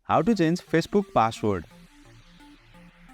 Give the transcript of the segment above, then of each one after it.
How to change Facebook password.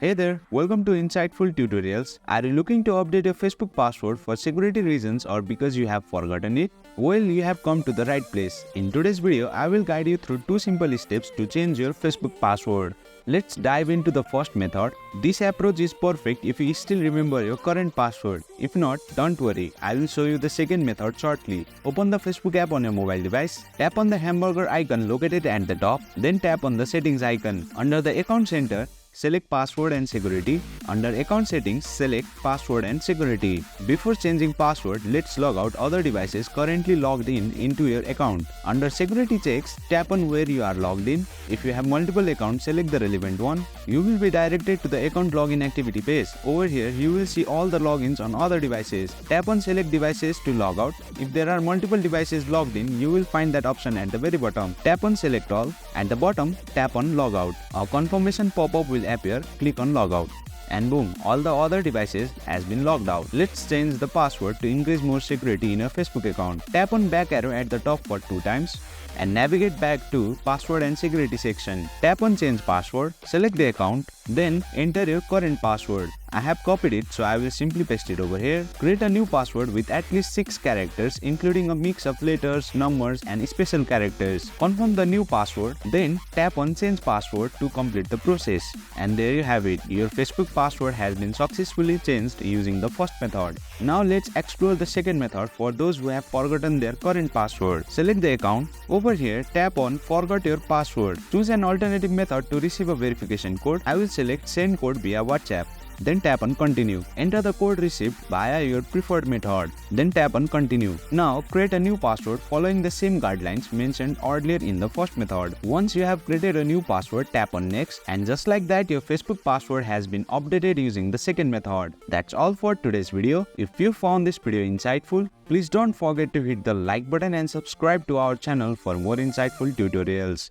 Hey there, welcome to Insightful Tutorials. Are you looking to update your Facebook password for security reasons or because you have forgotten it? Well, you have come to the right place. In today's video, I will guide you through 2 simple steps to change your Facebook password. Let's dive into the first method. This approach is perfect if you still remember your current password. If not, don't worry, I will show you the second method shortly. Open the Facebook app on your mobile device, tap on the hamburger icon located at the top, then tap on the settings icon. Under the account center, select password and security. Under account settings, select password and security. Before changing password, let's log out other devices currently logged into your account. Under security checks, tap on where you are logged in. If you have multiple accounts, select the relevant one. You will be directed to the account login activity page. Over here, you will see all the logins on other devices. Tap on select devices to log out. If there are multiple devices logged in, you will find that option at the very bottom. Tap on select all. At the bottom, tap on logout. A confirmation pop-up will appear. Click on logout. And boom, all the other devices has been logged out. Let's change the password to increase more security in your Facebook account. Tap on back arrow at the top for 2 times and navigate back to password and security section. Tap on change password, select the account, then enter your current password. I have copied it, so I will simply paste it over here. Create a new password with at least 6 characters, including a mix of letters, numbers, and special characters. Confirm the new password, then tap on change password to complete the process. And there you have it. Your Facebook password has been successfully changed using the first method. Now let's explore the second method for those who have forgotten their current password. Select the account. Over here, tap on forgot your password. Choose an alternative method to receive a verification code. I will select send code via WhatsApp. Then tap on continue. Enter the code received via your preferred method. Then tap on continue. Now create a new password following the same guidelines mentioned earlier in the first method. Once you have created a new password, tap on next, and just like that, your Facebook password has been updated using the second method. That's all for today's video. If you found this video insightful, please don't forget to hit the like button and subscribe to our channel for more insightful tutorials.